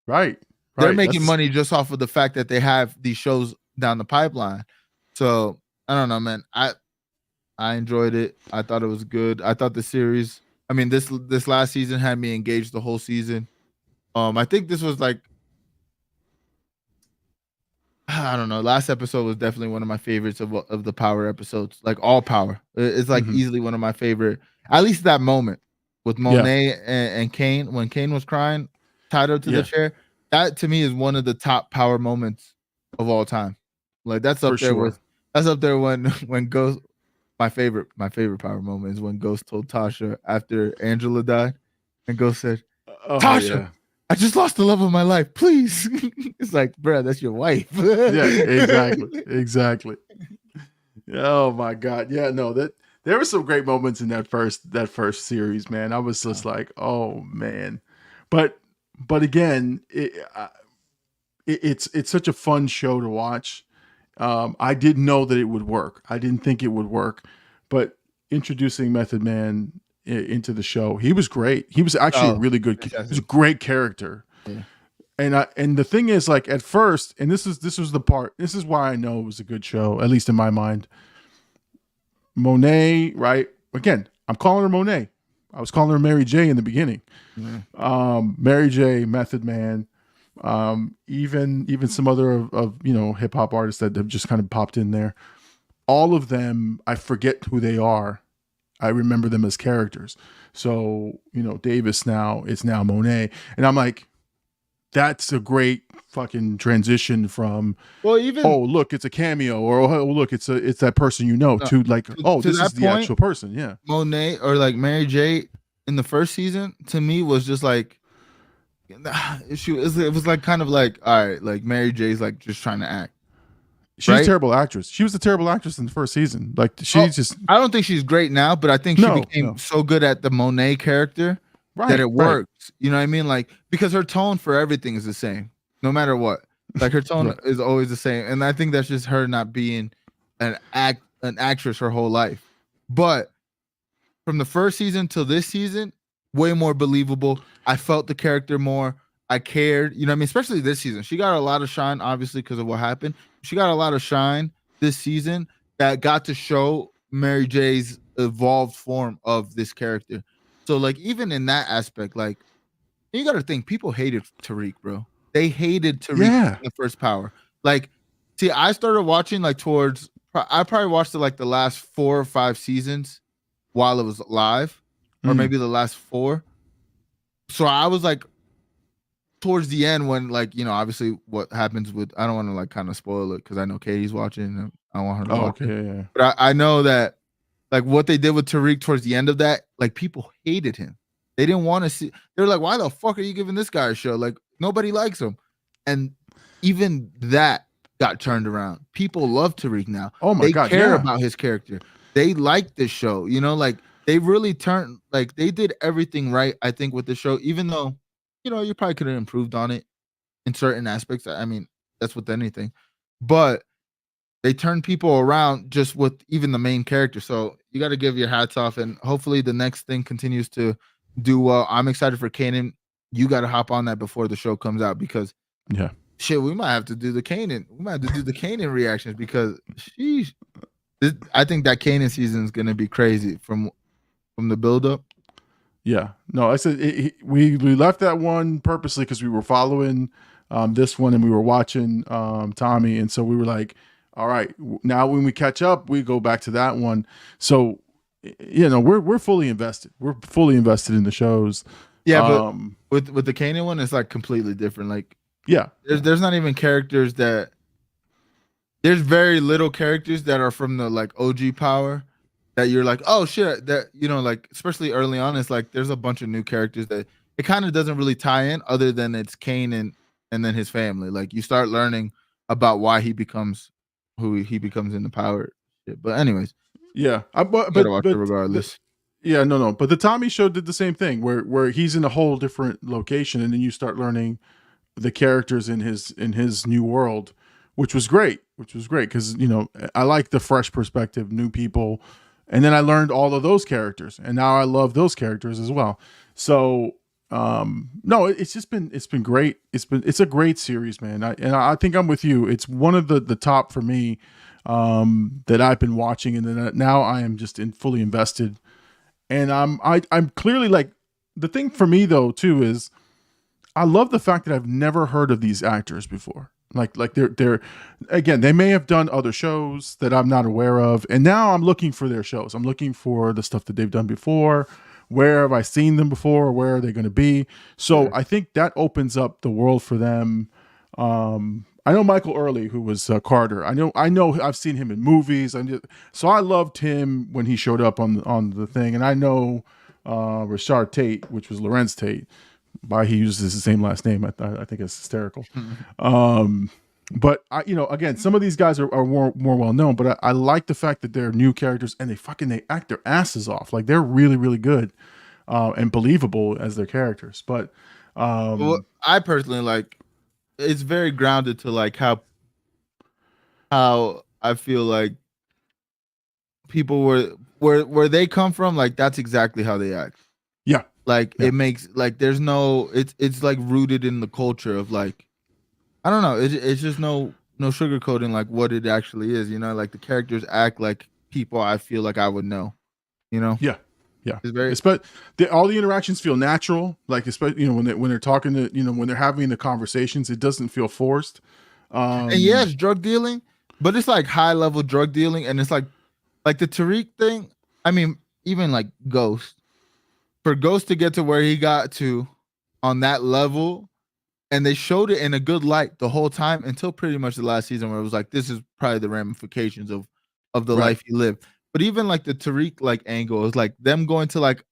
Right. they're making money just off of the fact that they have these shows down the pipeline. So I don't know, man. I enjoyed it. I thought it was good. I thought the series. I mean, this last season had me engaged the whole season. I think this was like, I don't know. Last episode was definitely one of my favorites of the Power episodes. Like all Power, it's like easily one of my favorite. At least that moment with Monet and Kane, when Kane was crying, tied up to the chair. That to me is one of the top Power moments of all time. Like that's up there with. That's up there when Ghost. My favorite Power moment is when Ghost told Tasha after Angela died, and Ghost said, "Tasha, I just lost the love of my life. Please." It's like, bro, that's your wife. Yeah, exactly. Oh my God. Yeah, no, there were some great moments in that first series, man. I was just like, oh man. But again, it's such a fun show to watch. I didn't know that it would work. I didn't think it would work, but introducing Method Man into the show, he was great. He was actually a really good. He was a great character. Yeah. And the thing is, like at first, and this was the part. This is why I know it was a good show, at least in my mind. Monet, right? Again, I'm calling her Monet. I was calling her Mary J in the beginning. Mary J, Method Man. Even some other of hip hop artists that have just kind of popped in there. All of them, I forget who they are. I remember them as characters. So Davis now is now Monet, and I'm like, that's a great fucking transition from look, it's a cameo, or oh look, it's that person to like this is the actual person. Yeah, Monet or like Mary J in the first season to me was just like. It was like kind of like, all right, like Mary J's like just trying to act. She's a terrible actress. She was a terrible actress in the first season. Like just. I don't think she's great now, but I think she became so good at the Monet character that it works. You know what I mean? Like because her tone for everything is the same, no matter what. Like her tone is always the same, and I think that's just her not being an actress her whole life. But from the first season till this season, way more believable. I felt the character more. I cared. You know what I mean? Especially this season. She got a lot of shine, obviously, because of what happened. She got a lot of shine this season that got to show Mary J's evolved form of this character. So, like, even in that aspect, like, you got to think, people hated Tariq, bro. They hated Tariq in the first Power. Like, see, I started watching, like, I probably watched it, like, the last 4 or 5 seasons while it was live, or maybe the last 4. So I was like towards the end when like obviously what happens with I don't want to like kind of spoil it because I know Katie's watching and I want her to watch it. Yeah. But I know that like what they did with Tariq towards the end of that, like people hated him. They didn't want to see. They're like, why the fuck are you giving this guy a show? Like nobody likes him. And even that got turned around. People love Tariq now. Oh my God, they care about his character. They like this show. Like. They really turned like they did everything right, I think, with the show, even though, you probably could have improved on it in certain aspects. I mean, that's with anything. But they turned people around just with even the main character. So you got to give your hats off. And hopefully the next thing continues to do well. I'm excited for Kanan. You got to hop on that before the show comes out because shit, we might have to do the Kanan. We might have to do the Kanan reactions because I think that Kanan season is going to be crazy from the build up. Yeah. No, I said we left that one purposely because we were following this one and we were watching Tommy, and so we were like, all right, now when we catch up, we go back to that one. So we're fully invested. We're fully invested in the shows. Yeah, but with the Kanan one, it's like completely different. Like, yeah, there's not even characters that. There's very little characters that are from the like OG Power that you're like, oh shit, that like especially early on, it's like there's a bunch of new characters that it kind of doesn't really tie in other than it's Kanan and then his family. Like you start learning about why he becomes who he becomes in the Power shit. But anyways, yeah, but watch it regardless. Yeah, no. But the Tommy show did the same thing where he's in a whole different location, and then you start learning the characters in his new world, which was great because I like the fresh perspective, new people, and then I learned all of those characters, and now I love those characters as well. So no, it's been great. It's a great series, man. I think I'm with you. It's one of the top for me that I've been watching, and then now I am just fully invested. And I'm clearly like, the thing for me though too is I love the fact that I've never heard of these actors before. Like they're again, they may have done other shows that I'm not aware of, and now I'm looking for their shows. I'm looking for the stuff that they've done before. Where have I seen them before? Where are they going to be? So I think that opens up the world for them. I know Michael Early, who was Carter. I know I've seen him in movies. So I loved him when he showed up on the thing. And I know Rashard Tate, which was Lorenz Tate. Why he uses the same last name, I think it's hysterical. But again, some of these guys are more well known. But I like the fact that they're new characters and they act their asses off. Like they're really really good and believable as their characters. But well, I personally like. It's very grounded to like how I feel like people where they come from, like that's exactly how they act. Yeah. Like it makes like there's no it's like rooted in the culture of like I don't know, it's just no sugarcoating like what it actually is, like the characters act like people I feel like I would know, Yeah. Yeah, it's very. All the interactions feel natural. Like especially when they're talking to when they're having the conversations, it doesn't feel forced. And yeah, it's drug dealing, but it's like high level drug dealing, and it's like the Tariq thing. I mean, even like Ghost, for Ghost to get to where he got to on that level, and they showed it in a good light the whole time until pretty much the last season, where it was like this is probably the ramifications of the life he lived. But even like the Tariq like angle is like them going to like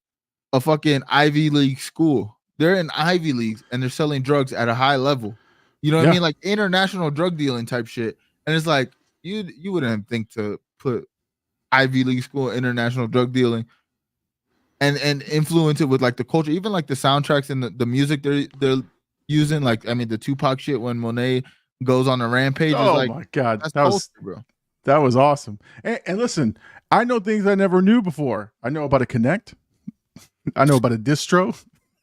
a fucking Ivy League school. They're in Ivy Leagues and they're selling drugs at a high level. You know what I mean? Like international drug dealing type shit. And it's like you wouldn't think to put Ivy League school international drug dealing and influence it with like the culture, even like the soundtracks and the music they're using. Like I mean the Tupac shit when Monet goes on a rampage. Oh like, my god, that was bro. That was awesome. And listen, I know things I never knew before. I know about a Connect. I know about a distro.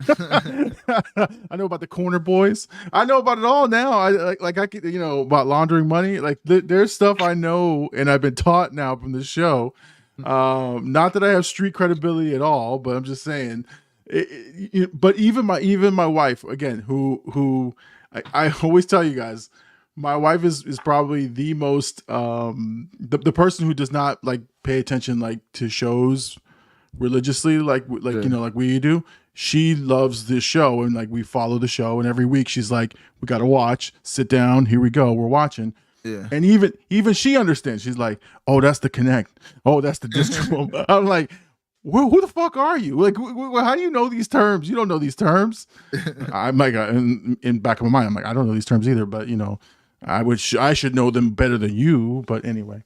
I know about the Corner Boys. I know about it all now. I could, about laundering money. Like there's stuff I know and I've been taught now from the show. Not that I have street credibility at all, but I'm just saying. But even my wife, again, who I always tell you guys. My wife is probably the most the person who does not like pay attention like to shows religiously like like we do. She loves this show and like we follow the show, and every week she's like, we gotta watch, sit down, here we go, we're watching. Yeah. And even she understands. She's like, oh, that's the Connect, oh, that's the distro. I'm like, who the fuck are you? Like, how do you know these terms? You don't know these terms. I'm like, in back of my mind, I'm like, I don't know these terms either, but I should know them better than you, but anyway.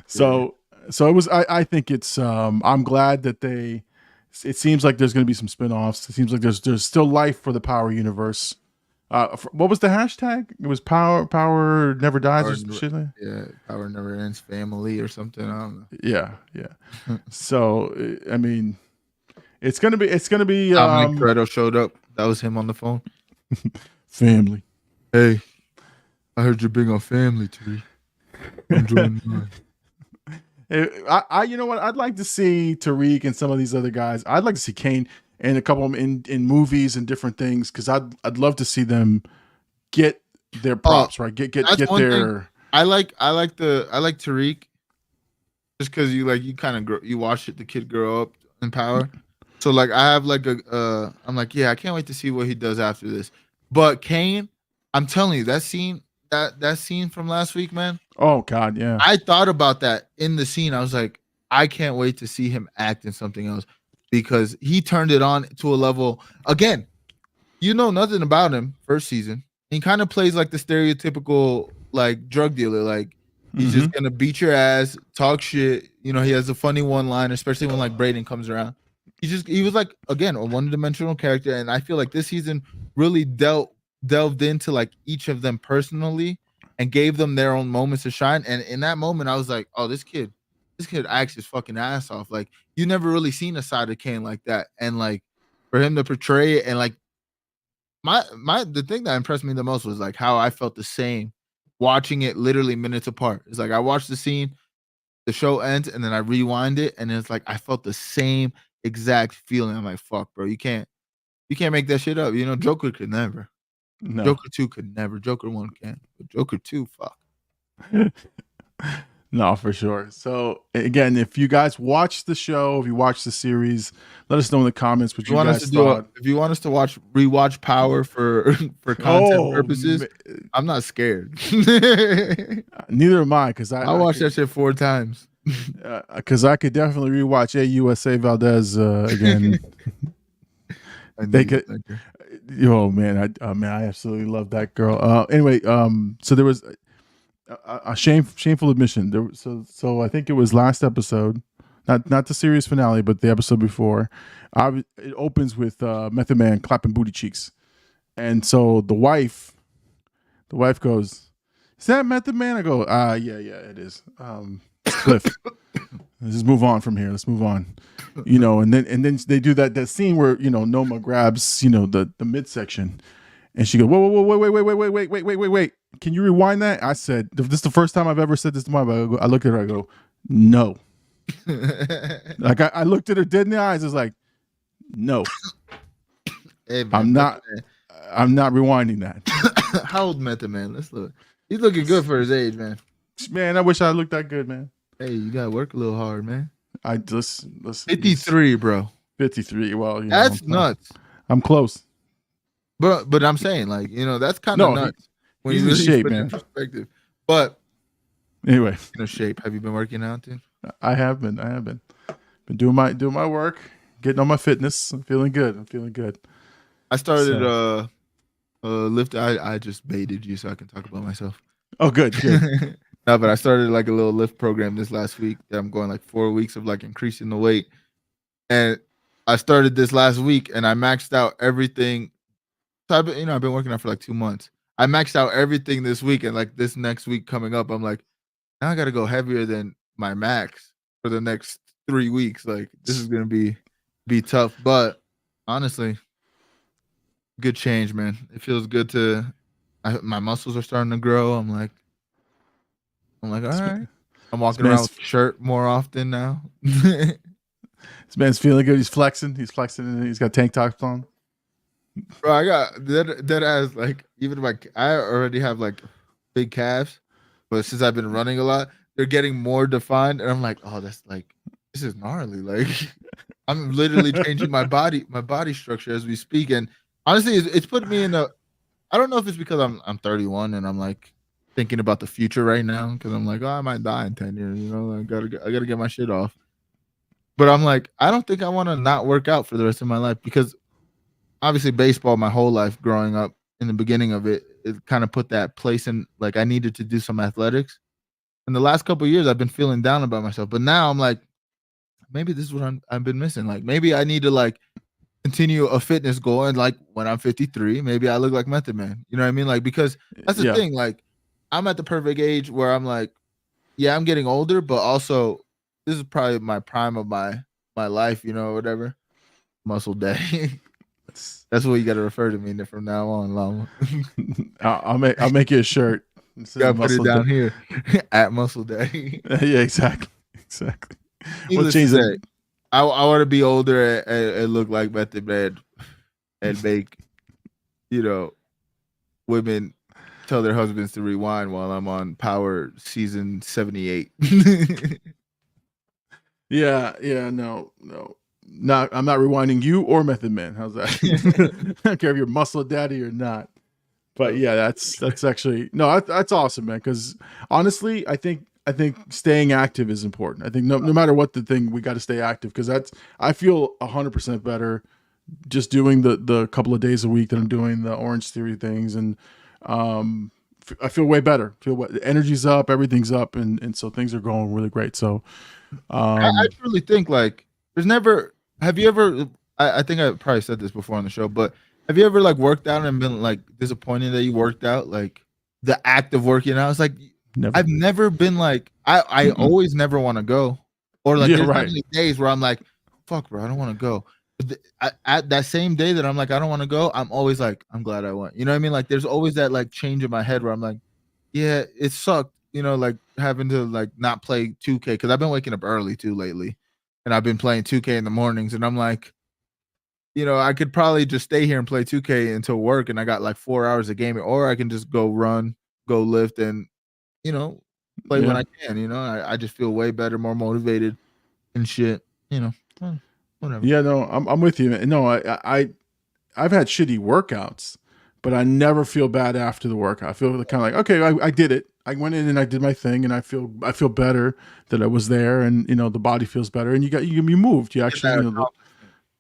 So it was. I think it's. I'm glad that it seems like there's going to be some spinoffs. It seems like there's still life for the Power universe. What was the hashtag? It was Power never dies or some shit. Yeah, Power never ends. Family or something. I don't know. Yeah. So I mean, it's gonna be. Dominic Toretto showed up. That was him on the phone. Family. Hey, I heard you're big on family, Tariq. I'm joining mine. You know what? I'd like to see Tariq and some of these other guys. I'd like to see Kane and a couple of them in movies and different things because I'd love to see them get their props right. Get their. Thing. I like Tariq just because you kind of you watch the kid grow up in power. So like I have like I'm like, yeah, I can't wait to see what he does after this. But Kane, I'm telling you, that scene from last week, man. Oh God, yeah. I thought about that in the scene. I was like, I can't wait to see him act in something else because he turned it on to a level. Again, you know nothing about him first season. He kind of plays like the stereotypical like drug dealer. Like he's just gonna beat your ass, talk shit. You know, he has a funny one line, especially when like Braden comes around. He was like, again, a one-dimensional character, and I feel like this season really delved into like each of them personally and gave them their own moments to shine. And in that moment, I was like, oh, this kid acts his fucking ass off. Like you never really seen a side of Kane like that, and like for him to portray it, and like the thing that impressed me the most was like how I felt the same watching it literally minutes apart. It's like I watched the scene, the show ends, and then I rewind it, and it's like I felt the same exact feeling. I'm like, fuck, bro, you can't make that shit up. You know, Joker could never. No. Joker 2 could never. Joker 1 can, but Joker 2, fuck. No, for sure. So again, if you guys watch the show, if you watch the series, let us know in the comments what you guys thought. If you want us to rewatch Power for content purposes, I'm not scared. Neither am I, because I watched that shit 4 times. Because I could definitely rewatch AUSA Valdez again. They could. Oh man, I absolutely love that girl. Anyway, so there was a shameful admission. So I think it was last episode, not the series finale, but the episode before. It opens with Method Man clapping booty cheeks, and so the wife goes, "Is that Method Man?" I go, yeah, it is. Cliff, let's just move on from here. Let's move on. You know, and then they do that scene where, you know, Noma grabs, you know, the midsection, and she goes, whoa, wait. Can you rewind that? I said, this is the first time I've ever said this to my wife. I looked at her, I go, no. Like I looked at her dead in the eyes. I was like, no. Hey, man, I'm not rewinding that. How old Method Man? Let's look. He's looking good for his age, man. Man, I wish I looked that good, man. Hey, you gotta work a little hard, man. I just 53, bro. 53. Well, you that's nuts. I'm close, but I'm saying, like, you know, that's kind of nuts when he's in shape, man. Perspective. But anyway, in shape. Have you been working out, dude? I have been doing my work, getting on my fitness. I'm feeling good. I started lift. I just baited you so I can talk about myself. Oh, good. No, but I started like a little lift program this last week. I'm going like 4 weeks of like increasing the weight. And I started this last week and I maxed out everything. So I've been working out for like 2 months. I maxed out everything this week, and like this next week coming up, I'm like, now I got to go heavier than my max for the next 3 weeks. Like this is going to be tough, but honestly, good change, man. It feels good my muscles are starting to grow. I'm like, all right. I'm walking around with a shirt more often now. This man's feeling good. He's flexing. And he's got tank tops on. Bro, I got that ass, like, even I already have like big calves, but since I've been running a lot, they're getting more defined, and I'm like, oh, that's like, this is gnarly. Like, I'm literally changing my body structure as we speak, and honestly, it's put me in a. I don't know if it's because I'm 31 and I'm like thinking about the future right now, because I'm like, oh, I might die in 10 years, you know, I gotta get my shit off. But I'm like, I don't think I want to not work out for the rest of my life, because obviously baseball my whole life growing up, in the beginning of it kind of put that place in, like, I needed to do some athletics. In the last couple of years, I've been feeling down about myself, but now I'm like, maybe this is what I've been missing. Like, maybe I need to like continue a fitness goal, and like when I'm 53, maybe I look like Method Man. You know what I mean? Like, because that's the thing. Like, I'm at the perfect age where I'm like, yeah, I'm getting older, but also this is probably my prime of my life, you know, whatever. Muscle day. That's what you got to refer to me from now on, Llama. I'll make you a shirt. You got to put it down here at Muscle Day. Yeah, exactly. Exactly. We'll Needless change to it. say, I want to be older and look like Method Man and make, you know, women tell their husbands to rewind while I'm on Power season 78. Yeah, no. Not I'm not rewinding you or Method Man. How's that? I don't care if you're Muscle Daddy or not. But yeah, that's actually no, that's awesome, man. Because honestly, I think staying active is important. I think no matter what the thing, we got to stay active because I feel 100% better just doing the couple of days a week that I'm doing the Orange Theory things, and I feel way better. The energy's up, everything's up, and so things are going really great. So I truly think like there's never. Have you ever? I think I probably said this before on the show, but have you ever like worked out and been like disappointed that you worked out? Like the act of working out. It's like never. I've never been like I always never want to go, or like Yeah, there's right. definitely days where I'm like, fuck, bro, I don't want to go. But at that same day that I'm like, I don't want to go, I'm always like, I'm glad I went. You know what I mean? Like there's always that like change in my head where I'm like, yeah, it sucked. You know, like having to like not play 2K because I've been waking up early too lately, and I've been playing 2K in the mornings, and I'm like, you know, I could probably just stay here and play 2K until work, and I got like 4 hours of gaming, or I can just go run, go lift, and you know, play when Yeah. I can. You know, I just feel way better, more motivated, and shit. You know, whatever. Yeah, no, I'm with you. No, I've had shitty workouts, but I never feel bad after the workout. I feel kind of like, okay, I did it. I went in and I did my thing, and I feel better that I was there, and you know the body feels better, and you moved. You actually, you know,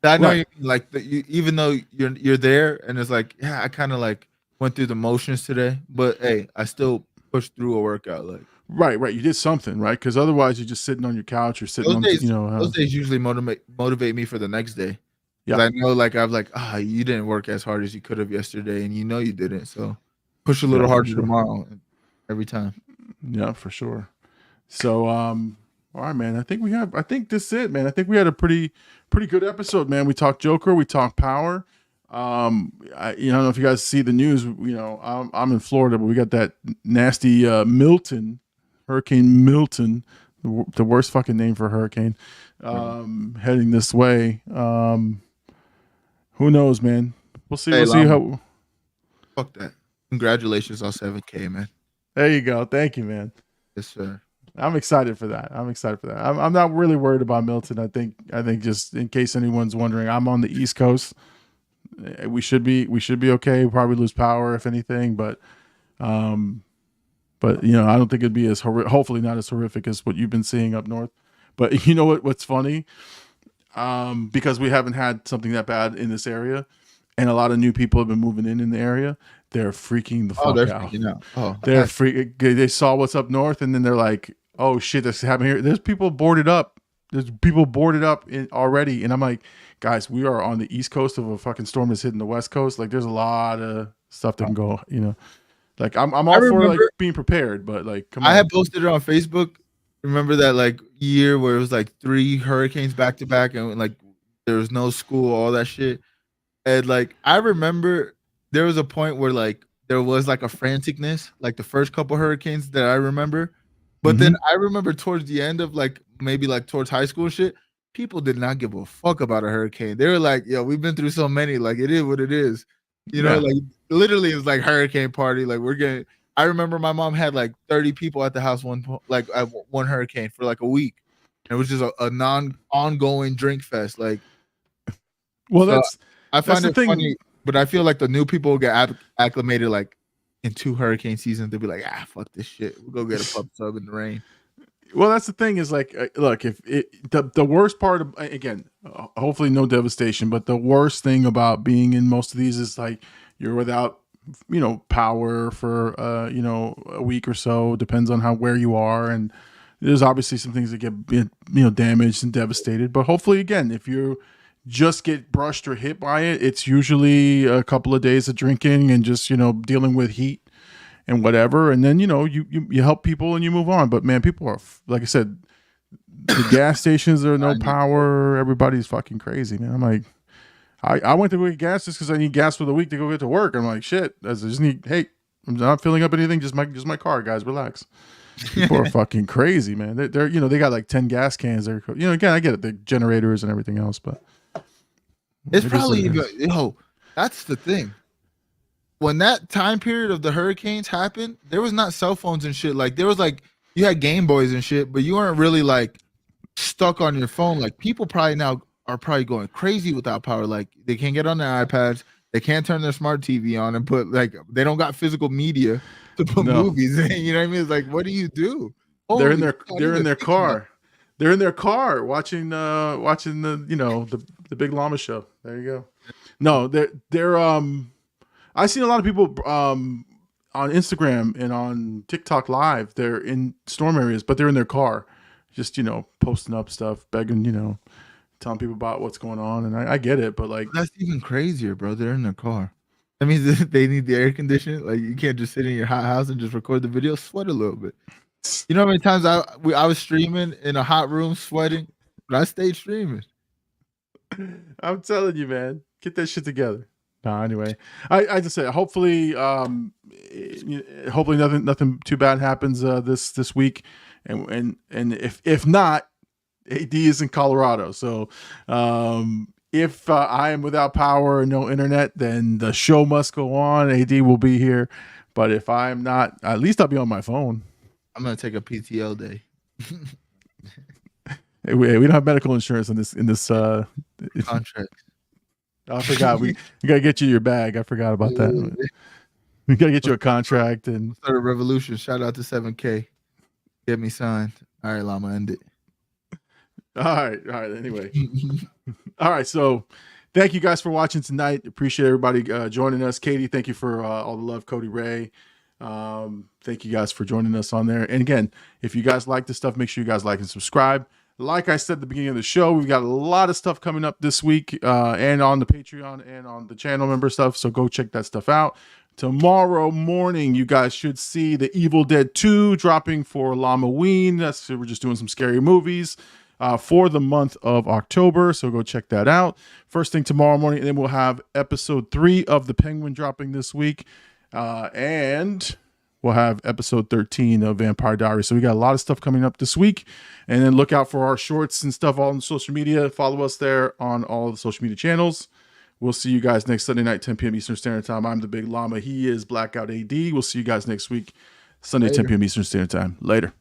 I know right. you mean, like you, even though you're there, and it's like, yeah, I kind of like went through the motions today, but hey, I still pushed through a workout. Like Right. You did something, right? Because otherwise, you're just sitting on your couch or sitting on, you know. those days usually motivate me for the next day. Yeah. I know, like I'm like, you didn't work as hard as you could have yesterday, and you know you didn't. So push a little harder tomorrow. Every time. Yeah, for sure. So, all right, man. I think this is it, man. I think we had a pretty good episode, man. We talked Joker, we talked Power. I don't know if you guys see the news. You know, I'm in Florida, but we got that nasty Hurricane Milton, the worst fucking name for a hurricane, heading this way. Who knows, man? We'll see. Hey, we'll see how. Fuck that. Congratulations on 7K, man. There you go. Thank you, man. Yes, sir. I'm excited for that. I'm not really worried about Milton. I think just in case anyone's wondering, I'm on the East Coast. We should be okay. We'll probably lose power if anything, but you know, I don't think it'd be as hopefully not as horrific as what you've been seeing up north. But you know what's funny? Because we haven't had something that bad in this area, and a lot of new people have been moving in the area. They're freaking the fuck out. Freaking out. Oh, they're freaking. They saw what's up north, and then they're like, "Oh shit, that's happening here." There's people boarded up. Already, and I'm like, guys, we are on the East Coast of a fucking storm that's hitting the West Coast. Like, there's a lot of stuff that can go. You know, like I'm all for like being prepared, but like, come on. I had posted it on Facebook. Remember that like year where it was like 3 hurricanes back to back, and like there was no school, all that shit. And like I remember there was a point where like there was like a franticness, like the first couple hurricanes that I remember. But then I remember towards the end of like maybe like towards high school shit, people did not give a fuck about a hurricane. They were like, yo, we've been through so many, like it is what it is. You know, like literally it was like hurricane party. Like I remember my mom had like 30 people at the house at one hurricane for like a week. And it was just a ongoing drink fest. Like, well, so I find that's it funny, but I feel like the new people get acclimated like in 2 hurricane seasons. They'll be like, fuck this shit. We'll go get a pub sub in the rain. Well, that's the thing is like, look, if the worst part of, again, hopefully no devastation, but the worst thing about being in most of these is like you're without, you know, power for, you know, a week or so, depends on where you are. And there's obviously some things that get, you know, damaged and devastated, but hopefully again, if you just get brushed or hit by it, it's usually a couple of days of drinking and just, you know, dealing with heat and whatever, and then you know you help people and you move on. But man, people are, like I said, the gas stations, there are no power. Everybody's fucking crazy, man. I'm like, I went to go get gas just because I need gas for the week to go get to work. I'm like, shit, I just need. Hey, I'm not filling up anything. Just my car, guys. Relax. People are fucking crazy, man. They're you know, they got like 10 gas cans. They're, you know, again, I get it, the generators and everything else, but It's it is probably what it is. yo. That's the thing. When that time period of the hurricanes happened, there was not cell phones and shit. Like there was like you had Game Boys and shit, but you weren't really like stuck on your phone. Like people probably now are probably going crazy without power. Like they can't get on their iPads, they can't turn their smart TV on and put like they don't got physical media to put No. movies in. You know what I mean? It's like, what do you do? They're in Holy their shit, I they're in didn't their think about car. They're in their car watching the, you know, the Big Llama Show. There you go. No, they're I seen a lot of people on Instagram and on TikTok Live. They're in storm areas, but they're in their car, just, you know, posting up stuff, begging, you know, telling people about what's going on. And I get it, but like, That's even crazier, bro. They're in their car. That means that they need the air conditioning. Like you can't just sit in your hot house and just record the video, sweat a little bit. You know how many times I was streaming in a hot room sweating, but I stayed streaming. I'm telling you, man, get that shit together. No, anyway, I just say hopefully, hopefully nothing too bad happens this week, and if not, AD is in Colorado, so if I am without power and no internet, then the show must go on. AD will be here, but if I'm not, at least I'll be on my phone. I'm gonna take a PTO day. Hey, we don't have medical insurance in this Contract. I forgot. We gotta get you your bag. I forgot about that. We gotta get you a contract and Start a revolution. Shout out to 7K. Get me signed. All right, Llama, end it. all right. Anyway, all right. So, thank you guys for watching tonight. Appreciate everybody joining us. Katie, thank you for all the love. Cody Ray, thank you guys for joining us on there. And again, if you guys like this stuff, make sure you guys like and subscribe. Like I said at the beginning of the show, we've got a lot of stuff coming up this week and on the Patreon and on the channel member stuff. So go check that stuff out. Tomorrow morning, you guys should see the Evil Dead 2 dropping for Llama-ween. We're just doing some scary movies for the month of October. So go check that out. First thing tomorrow morning, and then we'll have episode 3 of The Penguin dropping this week. And we'll have episode 13 of Vampire Diaries. So we got a lot of stuff coming up this week. And then look out for our shorts and stuff all on social media. Follow us there on all the social media channels. We'll see you guys next Sunday night, 10 p.m. Eastern Standard Time. I'm the Big Llama. He is Blackout AD. We'll see you guys next week, Sunday, 10 p.m. Eastern Standard Time. Later.